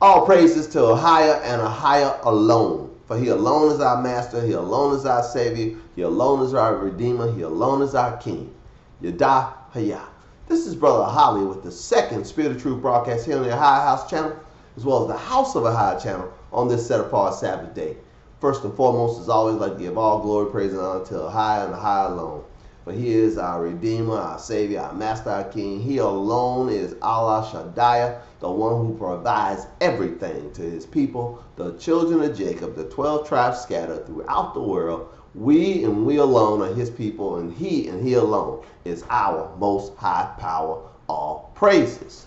All praises to Ahaya and Ahaya alone. For he alone is our master, he alone is our savior, he alone is our redeemer, he alone is our king. AHAYAH. This is Brother Holly with the second Spirit of Truth broadcast here on the AHAYAH'S channel, as well as the House of Ahaya channel on this set apart Sabbath day. First and foremost, as always, I'd like to give all glory, praise, and honor to Ahaya and Ahaya alone. For he is our Redeemer, our Savior, our Master, our King. He alone is Allah Shaddai, the one who provides everything to his people, the children of Jacob, the 12 tribes scattered throughout the world. We and we alone are his people, and he alone is our most high power. All praises.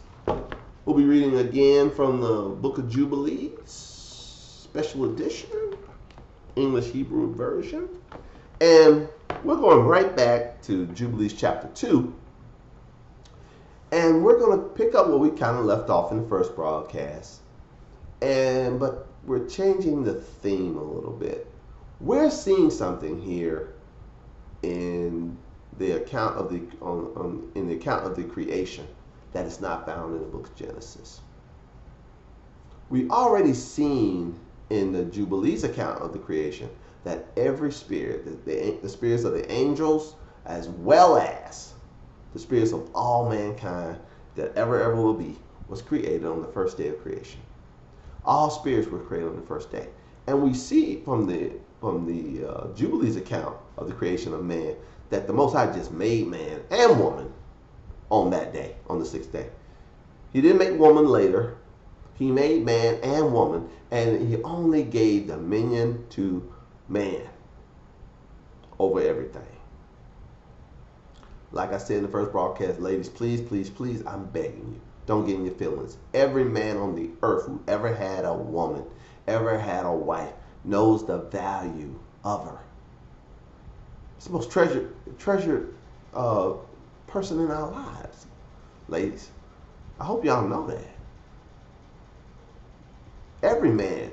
We'll be reading again from the book of Jubilees, special edition, English Hebrew version. And we're going right back to Jubilees chapter 2. And we're going to pick up where we kind of left off in the first broadcast. But we're changing the theme a little bit. We're seeing something here in the account of the creation that is not found in the book of Genesis. We already seen in the Jubilees account of the creation that every spirit, the spirits of the angels, as well as the spirits of all mankind that ever will be, was created on the first day of creation. All spirits were created on the first day. And we see from the Jubilees account of the creation of man that the Most High just made man and woman on that day, on the sixth day. He didn't make woman later. He made man and woman, and he only gave dominion to man over everything. Like I said in the first broadcast, ladies, please, please, please, I'm begging you, don't get in your feelings. Every man on the earth who ever had a woman, ever had a wife, knows the value of her. It's the most treasured person in our lives. Ladies, I hope y'all know that. Every man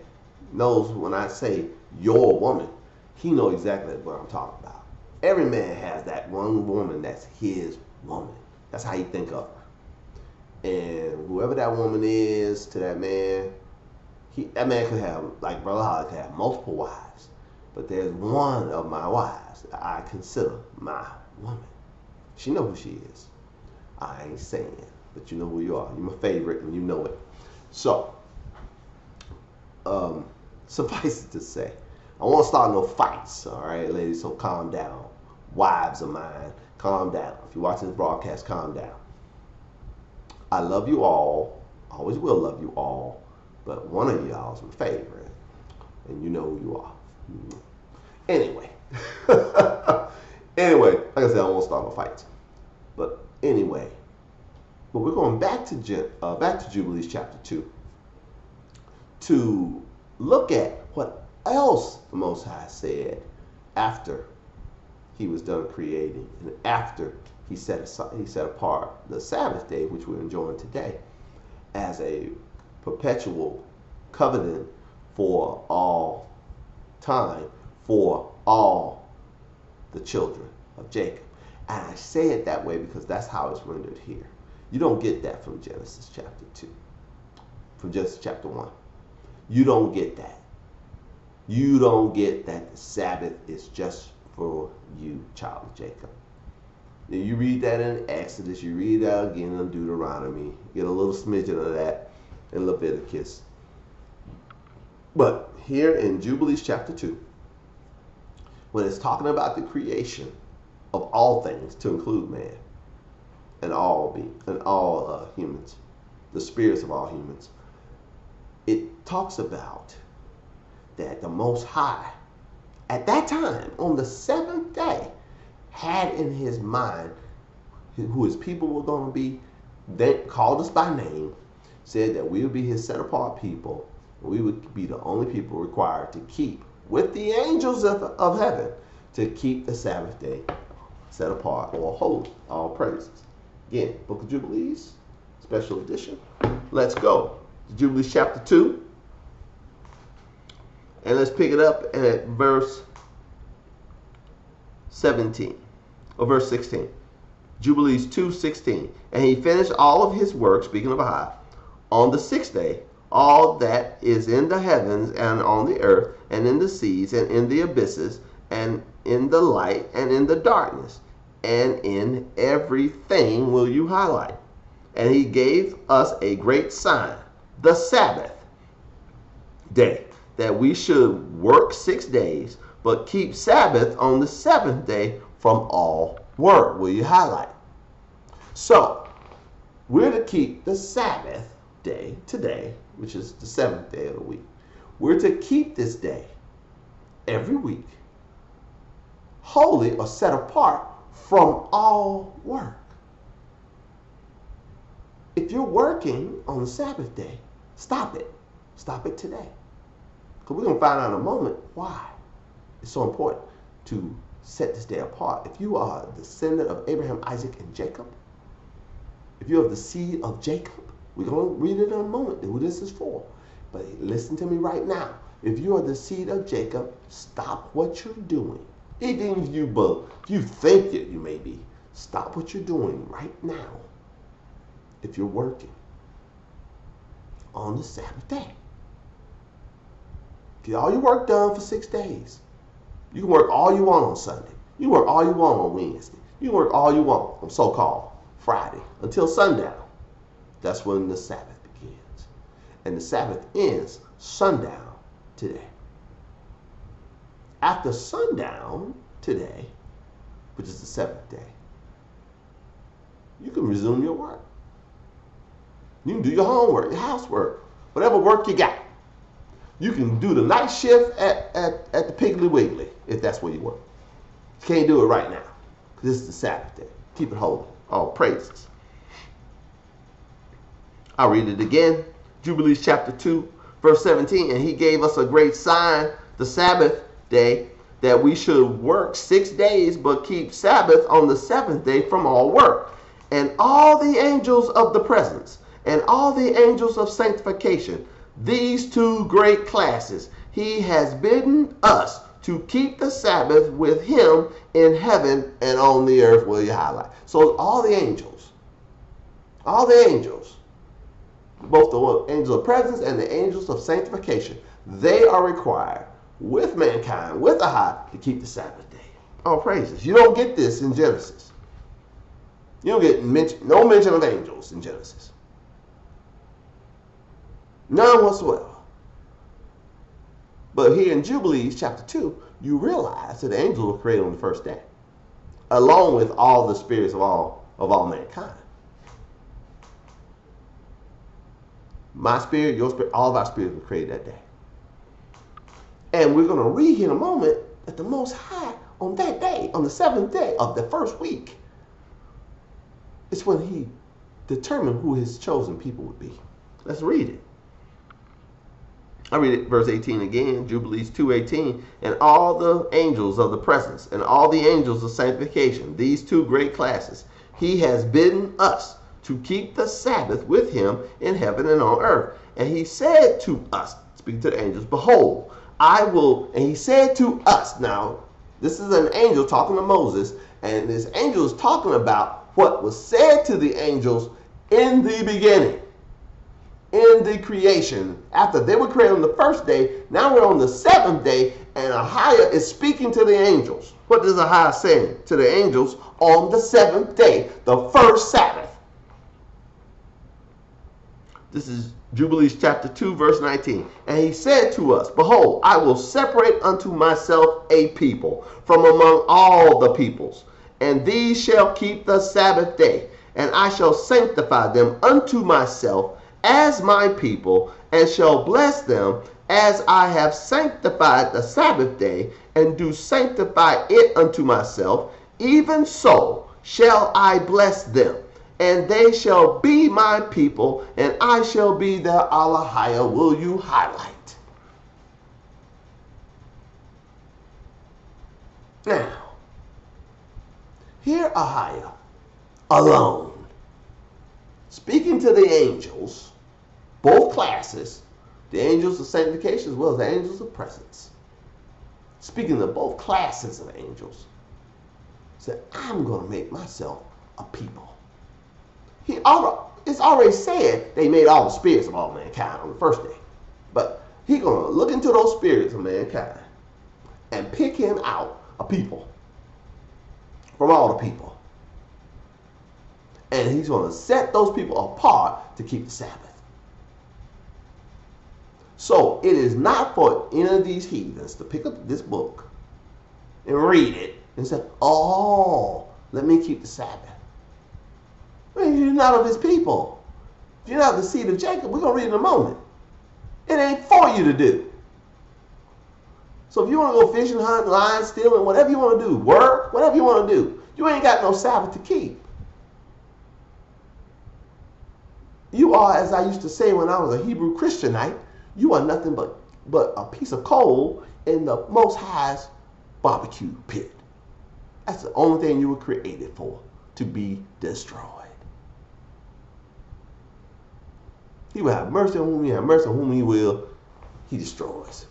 knows when I say your woman, he knows exactly what I'm talking about. Every man has that one woman that's his woman. That's how he think of her. And whoever that woman is to that man, that man could have, like Brother Holly, could have multiple wives. But there's one of my wives that I consider my woman. She knows who she is. I ain't saying, but you know who you are. You're my favorite and you know it. So, suffice it to say, I won't start no fights, all right, ladies, so calm down. Wives of mine, calm down. If you're watching this broadcast, calm down. I love you all. I always will love you all. But one of y'all is my favorite. And you know who you are. Anyway. Anyway, like I said, I won't start no fights. But anyway. But we're going back to Jubilees chapter 2. To look at what else the Most High said after he was done creating and after he set apart the Sabbath day, which we're enjoying today, as a perpetual covenant for all time, for all the children of Jacob. And I say it that way because that's how it's rendered here. You don't get that from Genesis chapter 2, from Genesis chapter 1. You don't get that. You don't get that the Sabbath is just for you, child of Jacob. Now you read that in Exodus, you read that again in Deuteronomy, get a little smidgen of that in Leviticus. But here in Jubilees chapter 2, when it's talking about the creation of all things, to include man and all humans, the spirits of all humans, it talks about that the Most High, at that time, on the seventh day, had in his mind who his people were going to be, then called us by name, said that we would be his set-apart people, and we would be the only people required to keep, with the angels of heaven, to keep the Sabbath day set apart or holy. All praises. Again, Book of Jubilees, special edition. Let's go. Jubilees chapter 2. And let's pick it up at verse 17, or verse 16. Jubilees 2:16. And he finished all of his work, speaking of Ahai, on the sixth day. all that is in the heavens and on the earth and in the seas and in the abysses and in the light and in the darkness and in everything will you highlight. And he gave us a great sign, the Sabbath day, that we should work 6 days, but keep Sabbath on the seventh day from all work. Will you highlight? So, we're to keep the Sabbath day today, which is the seventh day of the week. We're to keep this day every week, holy or set apart from all work. If you're working on the Sabbath day, stop it. Stop it today. Because we're going to find out in a moment why it's so important to set this day apart. If you are a descendant of Abraham, Isaac, and Jacob, if you have the seed of Jacob, we're going to read it in a moment who this is for. But listen to me right now. If you are the seed of Jacob, stop what you're doing. Even if you think that you may be, stop what you're doing right now. If you're working on the Sabbath day, get all your work done for 6 days. You can work all you want on Sunday. You can work all you want on Wednesday. You can work all you want on so-called Friday until sundown. That's when the Sabbath begins. And the Sabbath ends sundown today. After sundown today, which is the seventh day, you can resume your work. You can do your homework, your housework, whatever work you got. You can do the night shift at the Piggly Wiggly if that's where you work. You can't do it right now because this is the Sabbath day. Keep it holy. All praises. I'll read it again. Jubilees chapter 2, verse 17. And he gave us a great sign, the Sabbath day, that we should work 6 days, but keep Sabbath on the seventh day from all work. And all the angels of the presence, and all the angels of sanctification, these two great classes, he has bidden us to keep the Sabbath with him in heaven and on the earth. Will you highlight? So all the angels, both the angels of presence and the angels of sanctification, they are required with mankind, with AHAYAH, to keep the Sabbath day. All praises. You don't get this in Genesis. You don't get no mention of angels in Genesis. None whatsoever. But here in Jubilees chapter 2, you realize that the angels were created on the first day, along with all the spirits of all mankind. My spirit, your spirit, all of our spirits were created that day. And we're going to read here in a moment that the Most High, on that day, on the seventh day of the first week, is when he determined who his chosen people would be. Let's read it. I read it, verse 18 again, Jubilees 2:18. And all the angels of the presence and all the angels of sanctification, these two great classes, he has bidden us to keep the Sabbath with him in heaven and on earth. And he said to us, speaking to the angels, behold, I will, and he said to us, now, this is an angel talking to Moses, and this angel is talking about what was said to the angels in the beginning, in the creation. After they were created on the first day, now we're on the seventh day, and AHAYAH is speaking to the angels. What is AHAYAH saying to the angels on the seventh day, the first Sabbath? This is Jubilees chapter 2, verse 19. And he said to us, behold, I will separate unto myself a people from among all the peoples, and these shall keep the Sabbath day, and I shall sanctify them unto myself as my people, and shall bless them as I have sanctified the Sabbath day, and do sanctify it unto myself, even so shall I bless them. And they shall be my people, and I shall be their AHAYAH. Will you highlight? Now, here AHAYAH, alone, speaking to the angels, both classes, the angels of sanctification as well as the angels of presence, speaking to both classes of angels, said, I'm going to make myself a people. it's already said they made all the spirits of all mankind on the first day. But he's going to look into those spirits of mankind and pick him out a people from all the people. And he's going to set those people apart to keep the Sabbath. So it is not for any of these heathens to pick up this book and read it and say, oh, let me keep the Sabbath. Well, you're not of his people. If you're not the seed of Jacob, we're going to read in a moment. It ain't for you to do. So if you want to go fishing, hunting, lying, stealing, whatever you want to do, work, whatever you want to do, you ain't got no Sabbath to keep. You are, as I used to say when I was a Hebrew Christianite, you are nothing but a piece of coal in the Most High's barbecue pit. That's the only thing you were created for, to be destroyed. He will have mercy on whom he have mercy, on whom he will, he destroys.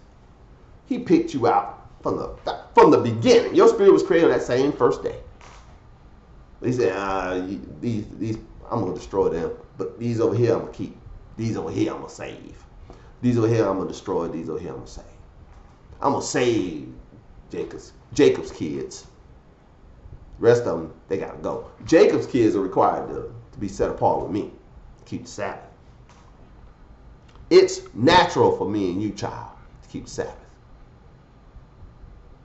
He picked you out from the beginning. Your spirit was created on that same first day. He said, these I'm going to destroy them, but these over here I'm going to keep. These over here I'm going to save. These over here I'm going to destroy. These over here I'm going to save. I'm going to save Jacob's kids. The rest of them, they got to go. Jacob's kids are required to be set apart with me, to keep the Sabbath. It's natural for me and you, child, to keep the Sabbath.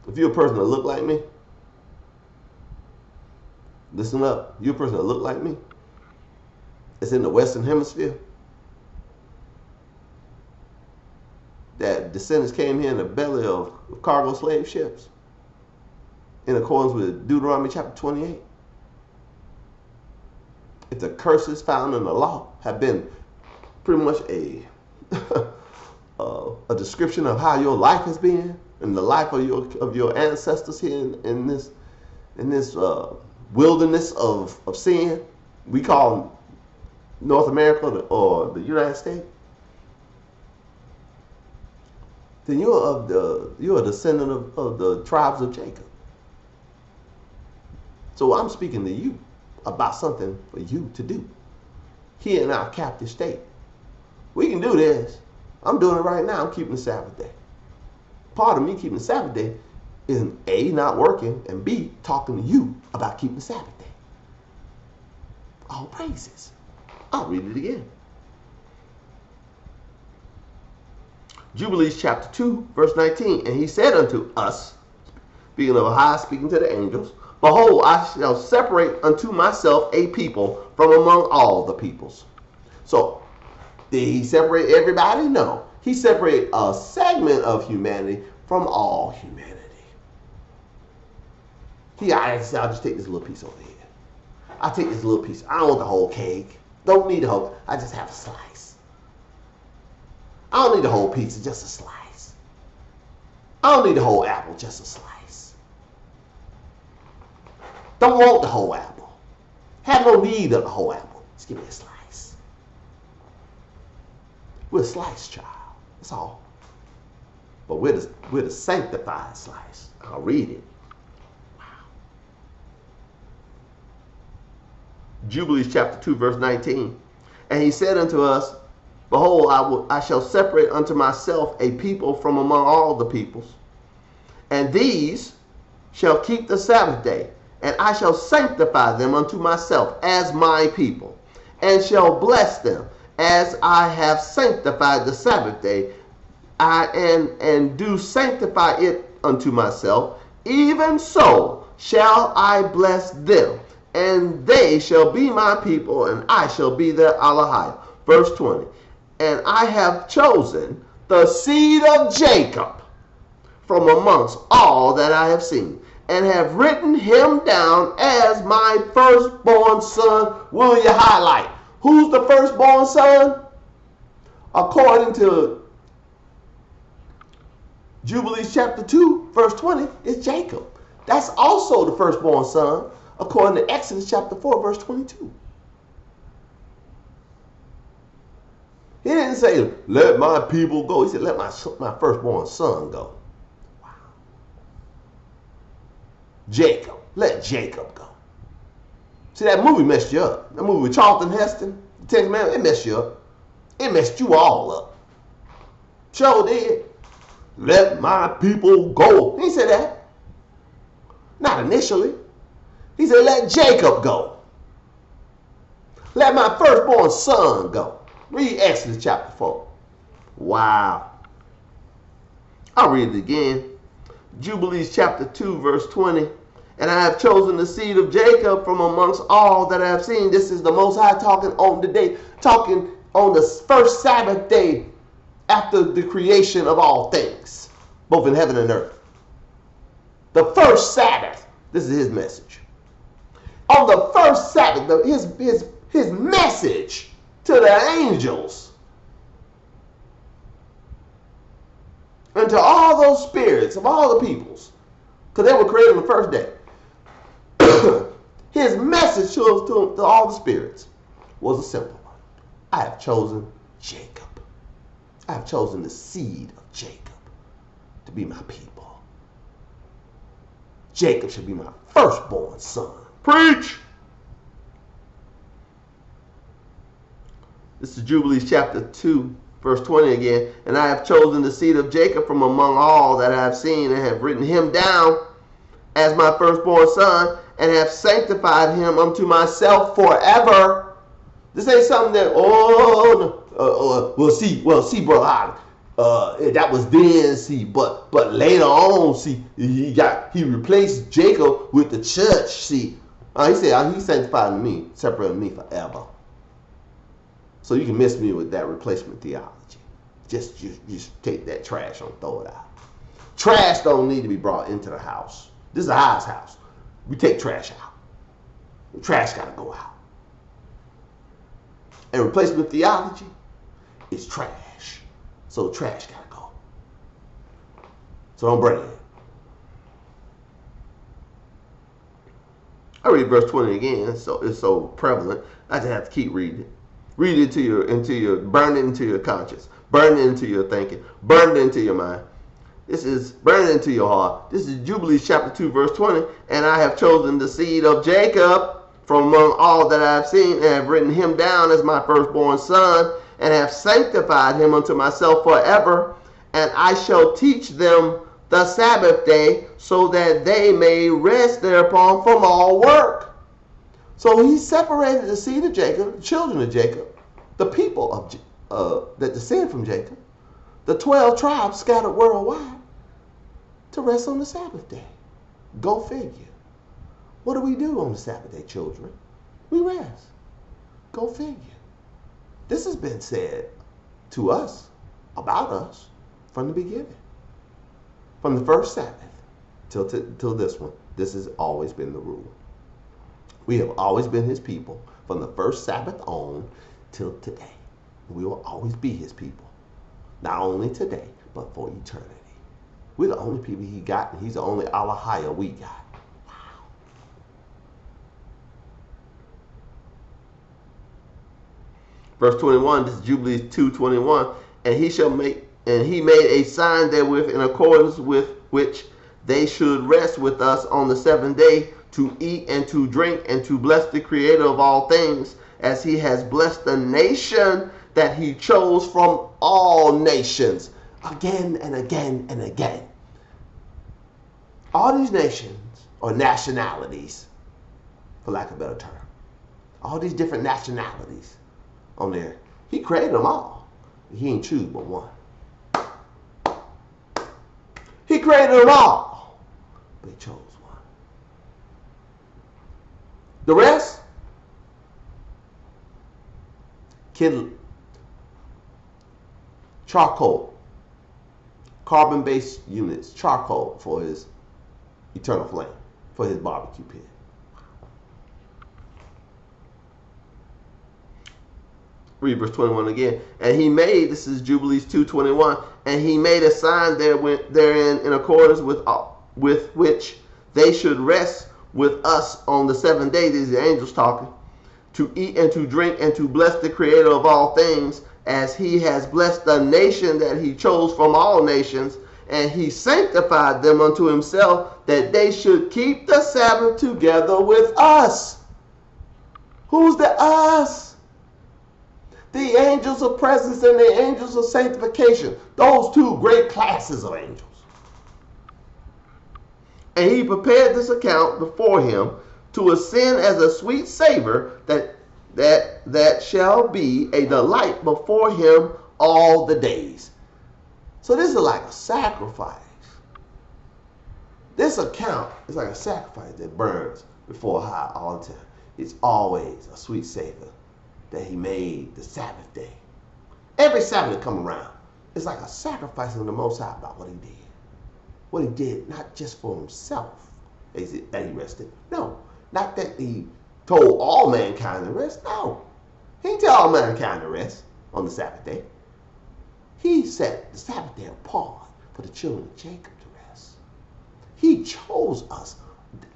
If you're a person that look like me, listen up. You're a person that look like me. It's in the Western Hemisphere. That descendants came here in the belly of cargo slave ships in accordance with Deuteronomy chapter 28. If the curses found in the law have been pretty much a description of how your life has been and the life of your ancestors here in this wilderness of sin, we call North America or the United States, then you're a descendant of the tribes of Jacob. So I'm speaking to you about something for you to do here in our captive state. We can do this. I'm doing it right now. I'm keeping the Sabbath day. Part of me keeping the Sabbath day is A, not working, and B, talking to you about keeping the Sabbath day. All praises. I'll read it again. Jubilees chapter 2, verse 19. And he said unto us, speaking of AHAYAH'S, speaking to the angels, behold, I shall separate unto myself a people from among all the peoples. So, did he separate everybody? No. He separated a segment of humanity from all humanity. I'll just take this little piece over here. I'll take this little piece. I don't want the whole cake. Don't need the whole. I just have a slice. I don't need the whole pizza, just a slice. I don't need the whole apple, just a slice. Don't want the whole apple. Have no need of the whole apple. Just give me a slice. We're a slice, child. That's all. But we're the sanctified slice. I'll read it. Wow. Jubilees chapter 2, verse 19. And he said unto us, behold, I shall separate unto myself a people from among all the peoples, and these shall keep the Sabbath day, and I shall sanctify them unto myself as my people, and shall bless them as I have sanctified the Sabbath day, and do sanctify it unto myself, even so shall I bless them, and they shall be my people, and I shall be their AHAYAH. Verse 20. And I have chosen the seed of Jacob from amongst all that I have seen, and have written him down as my firstborn son. Will you highlight? Who's the firstborn son? According to Jubilees chapter 2, verse 20, it's Jacob. That's also the firstborn son, according to Exodus chapter 4, verse 22. He didn't say, let my people go. He said, let my firstborn son go. Wow. Jacob. Let Jacob go. See, that movie messed you up. That movie with Charlton Heston. The Ten Commandments, it messed you up. It messed you all up. Sure did. Let my people go. He said that. Not initially. He said, let Jacob go. Let my firstborn son go. Read Exodus chapter 4. Wow. I'll read it again. Jubilees chapter 2, verse 20. And I have chosen the seed of Jacob from amongst all that I have seen. This is the Most High talking on the day, talking on the first Sabbath day after the creation of all things, both in heaven and earth. The first Sabbath. This is his message. On the first Sabbath, his message to the angels and to all those spirits of all the peoples, because they were created on the first day. His message to all the spirits was a simple one. I have chosen Jacob. I have chosen the seed of Jacob to be my people. Jacob should be my firstborn son. Preach! This is Jubilees chapter 2, verse 20 again. And I have chosen the seed of Jacob from among all that I have seen, and have written him down as my firstborn son, and have sanctified him unto myself forever. This ain't something that, we'll see, brother, that was then, see, but later on, see, he replaced Jacob with the church, see. He said, he sanctified me, separated me forever. So you can miss me with that replacement theology. Just take that trash and throw it out. Trash don't need to be brought into the house. This is AHAYAH'S house. We take trash out. The trash got to go out. And replacement theology is trash. So trash got to go. So don't bring it. I read verse 20 again. So it's so prevalent. I just have to keep reading it. Read it burn it into your conscience. Burn it into your thinking. Burn it into your mind. This is burn it into your heart. This is Jubilees chapter 2, verse 20. And I have chosen the seed of Jacob from among all that I have seen, and have written him down as my firstborn son, and have sanctified him unto myself forever. And I shall teach them the Sabbath day, so that they may rest thereupon from all work. So he separated the seed of Jacob, the children of Jacob, the people that descend from Jacob, the 12 tribes scattered worldwide, to rest on the Sabbath day. Go figure. What do we do on the Sabbath day, children? We rest. Go figure. This has been said to us, about us, from the beginning. From the first Sabbath till this one. This has always been the rule. We have always been his people from the first Sabbath on till today. We will always be his people. Not only today, but for eternity. We're the only people he got, and he's the only AHAYAH we got. Wow. Verse 21, this is Jubilees 2:21. And he made a sign therewith, in accordance with which they should rest with us on the seventh day, to eat and to drink and to bless the Creator of all things, as he has blessed the nation that he chose from all nations. Again and again and again. All these nations, or nationalities, for lack of a better term, all these different nationalities on there, he created them all. He ain't choose but one. He created them all, but he chose one. The rest, kindle, charcoal, carbon-based units, charcoal for his eternal flame, for his barbecue pit. Read verse 21 again. And he made, this is Jubilees 2:21, and he made a sign therein in accordance with which they should rest with us on the seventh day. These are the angels talking. To eat and to drink and to bless the Creator of all things, as he has blessed the nation that he chose from all nations, and he sanctified them unto himself, that they should keep the Sabbath together with us. Who's the us? The angels of presence and the angels of sanctification. Those two great classes of angels. And he prepared this account before him to ascend as a sweet savor that shall be a delight before him all the days. So this is like a sacrifice. This account is like a sacrifice that burns before high all the time. It's always a sweet savor that he made the Sabbath day. Every Sabbath that come around, it's like a sacrifice of the Most High about what he did. What he did, not just for himself that he rested. No, not that he told all mankind to rest. No, he didn't tell all mankind to rest on the Sabbath day. He set the Sabbath day apart for the children of Jacob to rest. He chose us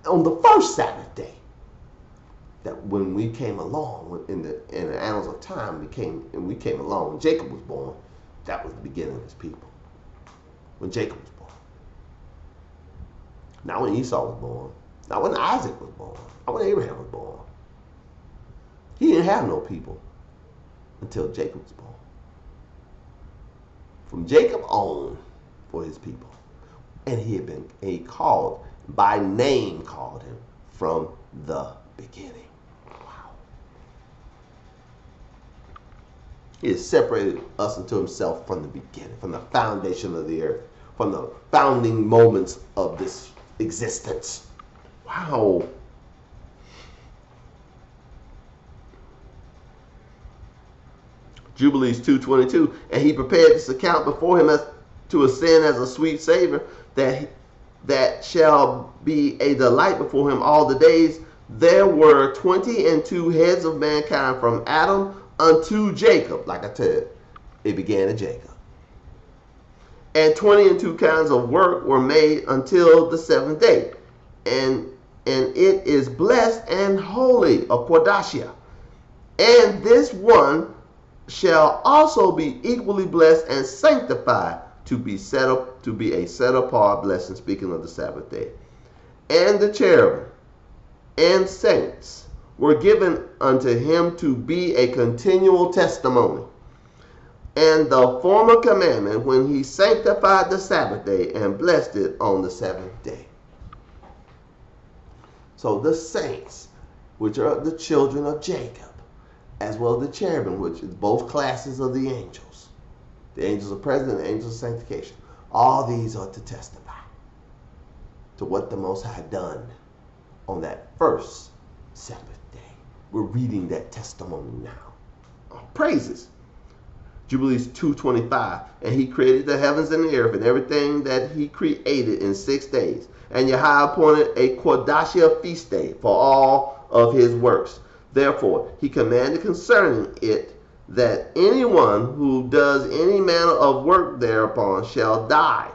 on the first Sabbath day. That when we came along in the annals of time, we came along. When Jacob was born, that was the beginning of his people. When Jacob was born. Not when Esau was born. Not when Isaac was born. Not when Abraham was born. He didn't have no people until Jacob was born. From Jacob on for his people. And he called, by name called him from the beginning. Wow. He has separated us unto himself from the beginning, from the foundation of the earth, from the founding moments of this existence. Wow. Jubilees 2:22, and he prepared this account before him to ascend as a sweet savor that shall be a delight before him all the days. There were 22 heads of mankind from Adam unto Jacob. Like I said, it began at Jacob. And 22 kinds of work were made until the seventh day. And it is blessed and holy, a Kodashia. And this one shall also be equally blessed and sanctified to be set up to be a set apart blessing, speaking of the Sabbath day. And the cherubim and saints were given unto him to be a continual testimony. And the former commandment when he sanctified the Sabbath day and blessed it on the seventh day. So the saints, which are the children of Jacob, as well as the cherubim, which is both classes of the angels. The angels of presence and the angels of sanctification. All these are to testify to what the Most High done on that first Sabbath day. We're reading that testimony now. Oh, praises. Jubilees 2:25. And he created the heavens and the earth and everything that he created in 6 days. And Yahweh appointed a Kodashia feast day for all of his works. Therefore, he commanded concerning it that anyone who does any manner of work thereupon shall die,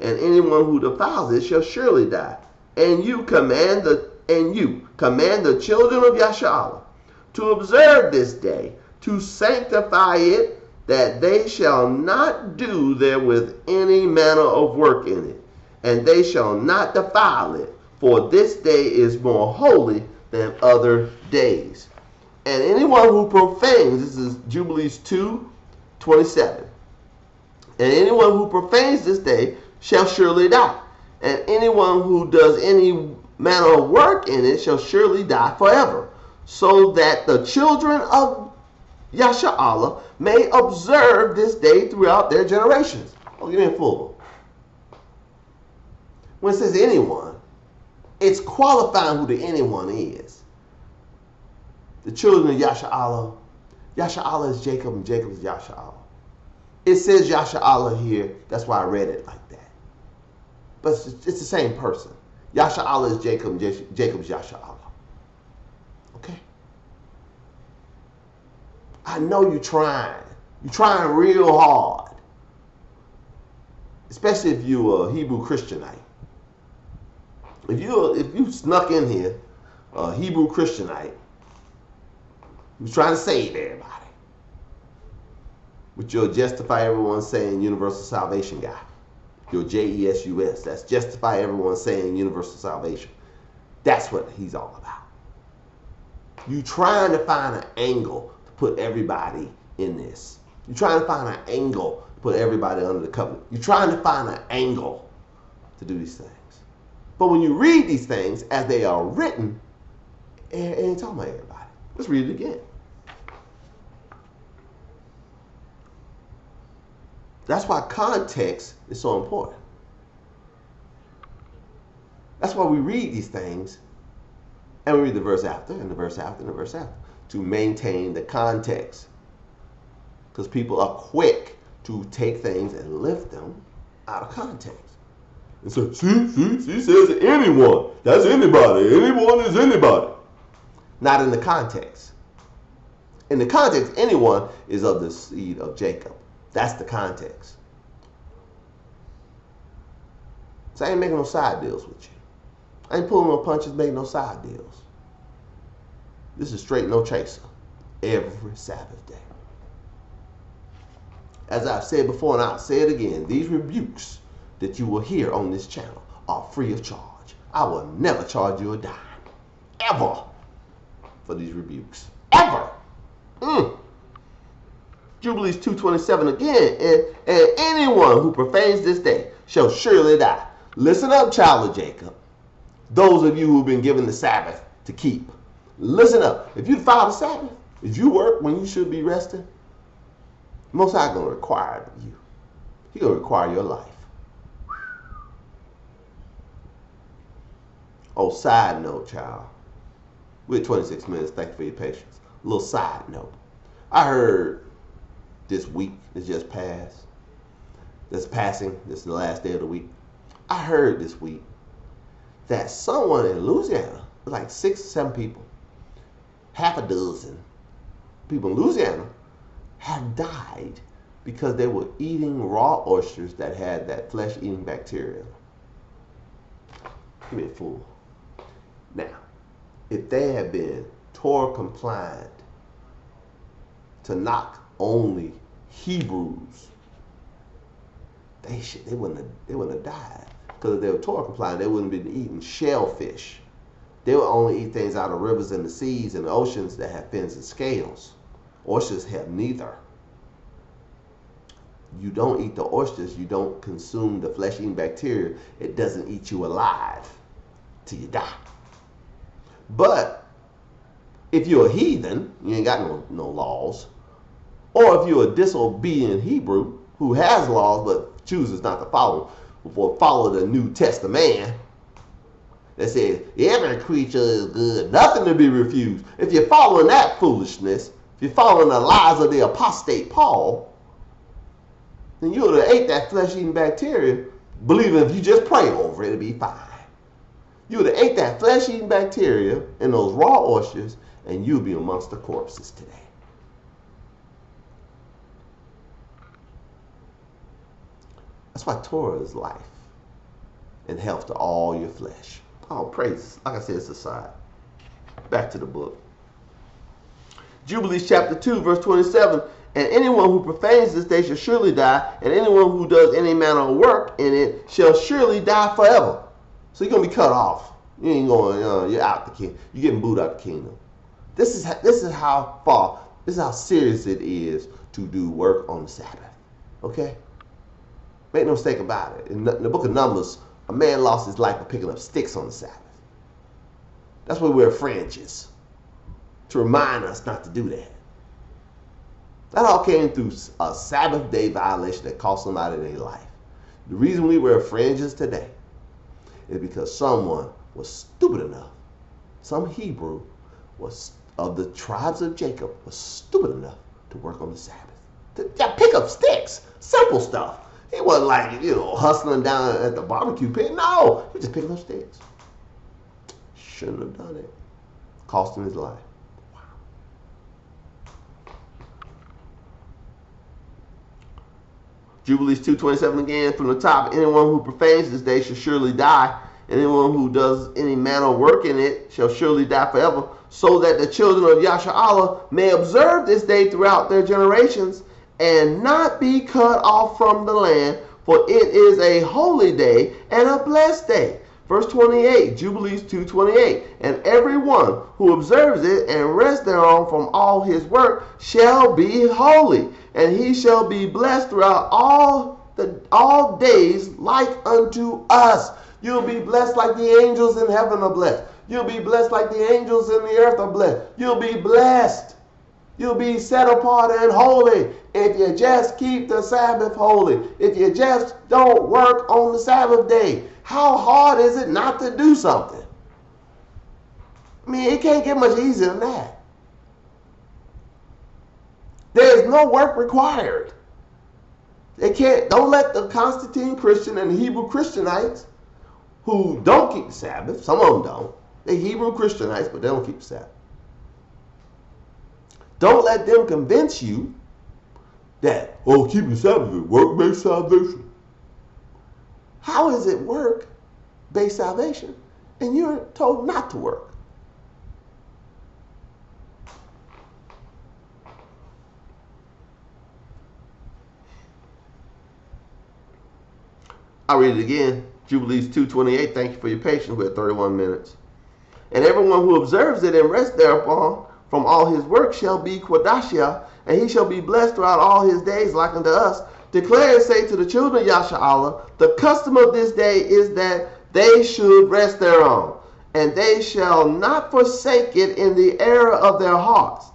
and anyone who defiles it shall surely die. And you command the children of Yashar'Allah to observe this day, to sanctify it, that they shall not do therewith any manner of work in it, and they shall not defile it, for this day is more holy than other days. And anyone who profanes, this is Jubilees 2:27, and anyone who profanes this day shall surely die. And anyone who does any manner of work in it shall surely die forever. So that the children of Yashar'Allah may observe this day throughout their generations. Oh, give me a full. When it says anyone, it's qualifying who the anyone is. The children of Yashar'Allah. Yashar'Allah is Jacob and Jacob is Yashar'Allah. It says Yashar'Allah here. That's why I read it like that. But it's the same person. Yashar'Allah is Jacob and Jacob is Yashar'Allah. Okay? I know you're trying. You're trying real hard. Especially if you're a Hebrew Christianite. If you snuck in here, a Hebrew Christianite, who's trying to save everybody, with your Justify Everyone Saying Universal Salvation guy, your JESUS, that's Justify Everyone Saying Universal Salvation. That's what he's all about. You trying to find an angle to put everybody in this. You're trying to find an angle to put everybody under the covenant. You're trying to find an angle to do these things. But when you read these things as they are written, it ain't talking about everybody. Let's read it again. That's why context is so important. That's why we read these things and we read the verse after and the verse after and the verse after to maintain the context. Because people are quick to take things and lift them out of context. And so, see, says anyone. That's anybody. Anyone is anybody. Not in the context. In the context, anyone is of the seed of Jacob. That's the context. So I ain't making no side deals with you. I ain't pulling no punches, making no side deals. This is straight no chaser. Every Sabbath day. As I've said before and I'll say it again, these rebukes that you will hear on this channel are free of charge. I will never charge you a dime. Ever. For these rebukes. Ever. Jubilees 2:27 again. And anyone who profanes this day shall surely die. Listen up, child of Jacob. Those of you who've been given the Sabbath to keep. Listen up. If you follow the Sabbath, if you work when you should be resting, Most High going to require it of you. He's going to require your life. Oh, side note, child. We're at 26 minutes. Thank you for your patience. A little side note. I heard this week that just passed, that's passing, this is the last day of the week. I heard this week that someone in Louisiana, like 6 or 7 people, half a dozen people in Louisiana have died because they were eating raw oysters that had that flesh-eating bacteria. Give me a fool. Now, if they had been Torah compliant to knock only Hebrews, they wouldn't have died. Because if they were Torah compliant, they wouldn't have been eating shellfish. They would only eat things out of rivers and the seas and the oceans that have fins and scales. Oysters have neither. You don't eat the oysters, you don't consume the flesh-eating bacteria. It doesn't eat you alive till you die. But if you're a heathen, you ain't got no laws. Or if you're a disobedient Hebrew who has laws but chooses not to follow the New Testament that says every creature is good, nothing to be refused. If you're following that foolishness, if you're following the lies of the apostate Paul, then you would have ate that flesh-eating bacteria, believing if you just pray over it, it'll be fine. You would have ate that flesh-eating bacteria and those raw oysters, and you'll be amongst the corpses today. That's why Torah is life and health to all your flesh. Oh, praise. Like I said, it's aside. Back to the book. Jubilees chapter 2, verse 27. And anyone who profanes this day shall surely die, and anyone who does any manner of work in it shall surely die forever. So you're going to be cut off. You ain't going, you're out the kingdom. You're getting booed out the kingdom. This is how serious it is to do work on the Sabbath. Okay? Make no mistake about it. In the book of Numbers, a man lost his life for picking up sticks on the Sabbath. That's why we wear fringes, to remind us not to do that. That all came through a Sabbath day violation that cost somebody their life. The reason we wear fringes today is because someone was stupid enough, some Hebrew was of the tribes of Jacob was stupid enough to work on the Sabbath. To pick up sticks, simple stuff. He wasn't like, hustling down at the barbecue pit. No, he just picking up sticks. Shouldn't have done it. Cost him his life. Wow. Jubilees 2:27 again from the top. Anyone who profanes this day shall surely die. Anyone who does any manner of work in it shall surely die forever, so that the children of Yashar'Allah may observe this day throughout their generations and not be cut off from the land, for it is a holy day and a blessed day. Verse 28, Jubilees 2:28. And everyone who observes it and rests thereon from all his work shall be holy, and he shall be blessed throughout all days like unto us. You'll be blessed like the angels in heaven are blessed. You'll be blessed like the angels in the earth are blessed. You'll be blessed. You'll be set apart and holy if you just keep the Sabbath holy. If you just don't work on the Sabbath day. How hard is it not to do something? I mean, it can't get much easier than that. There's no work required. Don't let the Constantine Christian and the Hebrew Christianites who don't keep the Sabbath, some of them don't. They're Hebrew Christianites, but they don't keep the Sabbath. Don't let them convince you that, keeping the Sabbath is work-based salvation. How is it work-based salvation and you're told not to work? I'll read it again. Jubilees 2:28. Thank you for your patience. We're at 31 minutes. And everyone who observes it and rests thereupon from all his work shall be Quadashia, and he shall be blessed throughout all his days like unto us. Declare and say to the children of Yasha'Allah, the custom of this day is that they should rest thereon, and they shall not forsake it in the error of their hearts,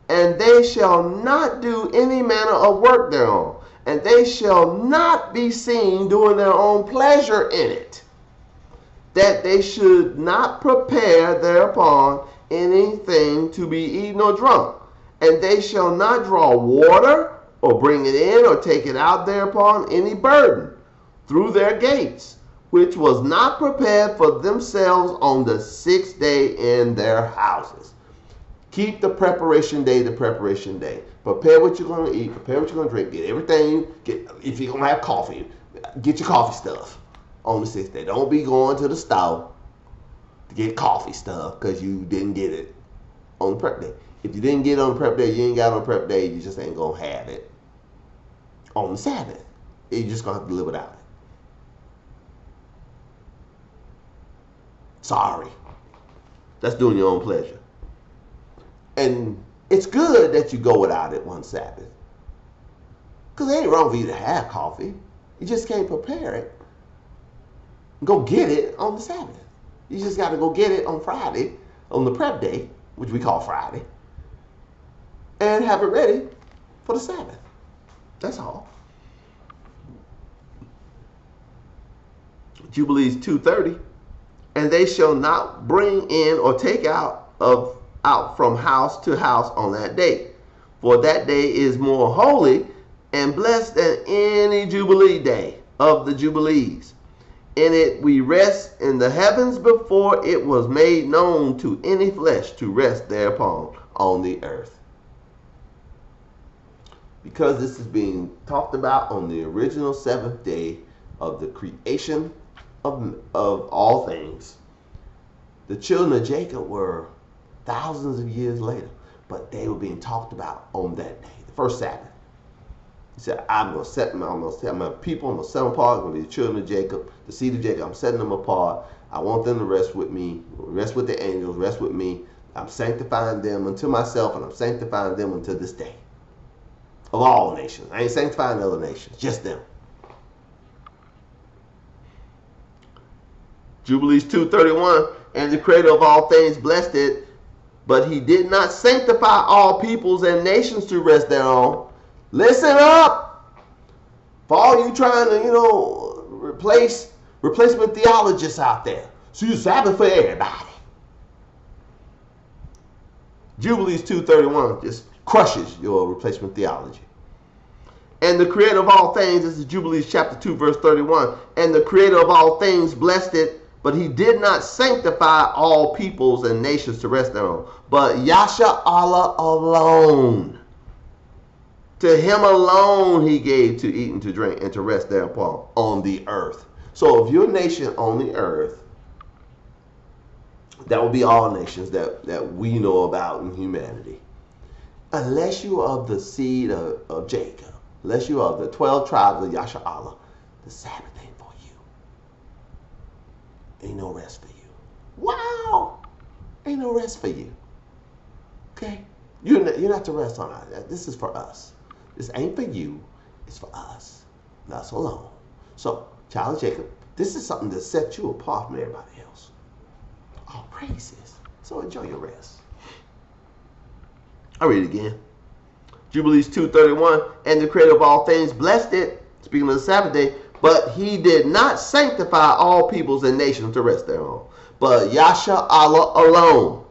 and they shall not do any manner of work thereon, and they shall not be seen doing their own pleasure in it, that they should not prepare thereupon anything to be eaten or drunk, and they shall not draw water or bring it in or take it out thereupon any burden through their gates, which was not prepared for themselves on the 6th day in their houses. Keep the preparation day the preparation day. Prepare what you're going to eat, prepare what you're going to drink, get everything, if you're going to have coffee, get your coffee stuff on the 6th day. Don't be going to the store to get coffee stuff because you didn't get it on the prep day. If you didn't get it on the prep day, you ain't got it on the prep day, you just ain't going to have it on the Sabbath. You're just going to have to live without it. Sorry. That's doing your own pleasure. And it's good that you go without it one Sabbath. Because it ain't wrong for you to have coffee. You just can't prepare it. Go get it on the Sabbath. You just got to go get it on Friday, on the prep day, which we call Friday, and have it ready for the Sabbath. That's all. Jubilees 2:30. And they shall not bring in or take out from house to house on that day. For that day is more holy and blessed than any Jubilee day of the Jubilees. In it we rest in the heavens before it was made known to any flesh to rest thereupon on the earth. Because this is being talked about on the original 7th day of the creation of all things. The children of Jacob were thousands of years later, but they were being talked about on that day, the first Sabbath. He said, I'm going to set my people, I'm going to set them apart. I'm going to be the children of Jacob, the seed of Jacob. I'm setting them apart. I want them to rest with me, rest with the angels, rest with me. I'm sanctifying them unto myself, and I'm sanctifying them unto this day. Of all nations. I ain't sanctifying other nations, just them. Jubilees 2:31, and the creator of all things blessed it, but he did not sanctify all peoples and nations to rest thereon. Listen up! For all you trying to, replacement theologists out there. So you Sabbath for everybody. Jubilees 2:31 just crushes your replacement theology. And the creator of all things, this is Jubilees chapter 2, verse 31. And the creator of all things blessed it, but he did not sanctify all peoples and nations to rest thereon, but Yasha'Allah alone. To him alone he gave to eat and to drink and to rest thereupon on the earth. So if your nation on the earth, that will be all nations that we know about in humanity. Unless you are of the seed of Jacob, unless you are of the 12 tribes of Yasha'Allah, the Sabbath ain't for you. ain't no rest for you. Wow, ain't no rest for you. Okay, you're not to rest on that. This is for us. This ain't for you. It's for us. Us alone. So, child of Jacob, this is something that sets you apart from everybody else. All praises. So enjoy your rest. I'll read it again. Jubilees 2:31, and the Creator of all things blessed it, speaking of the Sabbath day, but he did not sanctify all peoples and nations to rest thereon, but Yasha Allah alone.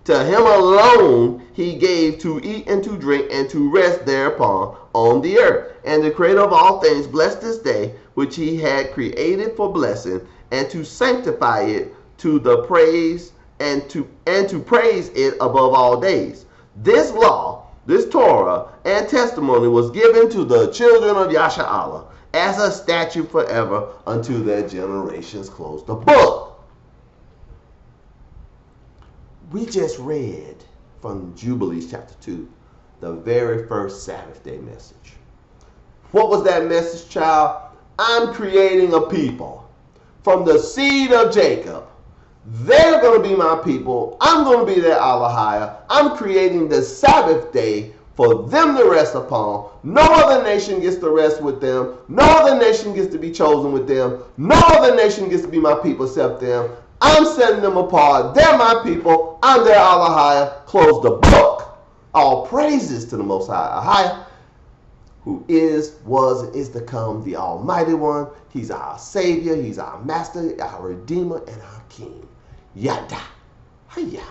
To him alone he gave to eat and to drink and to rest thereupon on the earth. And the Creator of all things blessed this day, which he had created for blessing, and to sanctify it to the praise and to praise it above all days. This law, this Torah and testimony was given to the children of Yasha Allah as a statute forever unto their generations. Close the book. We just read from Jubilees chapter 2, the very first Sabbath day message. What was that message, child? I'm creating a people from the seed of Jacob. They're going to be my people. I'm going to be their AHAYAH. I'm creating the Sabbath day for them to rest upon. No other nation gets to rest with them. No other nation gets to be chosen with them. No other nation gets to be my people except them. I'm setting them apart. They're my people. I'm their AHAYAH. Close the book. All praises to the Most High AHAYAH, who is, was, and is to come, the Almighty One. He's our Savior. He's our Master, our Redeemer, and our King. Yada. Hayah.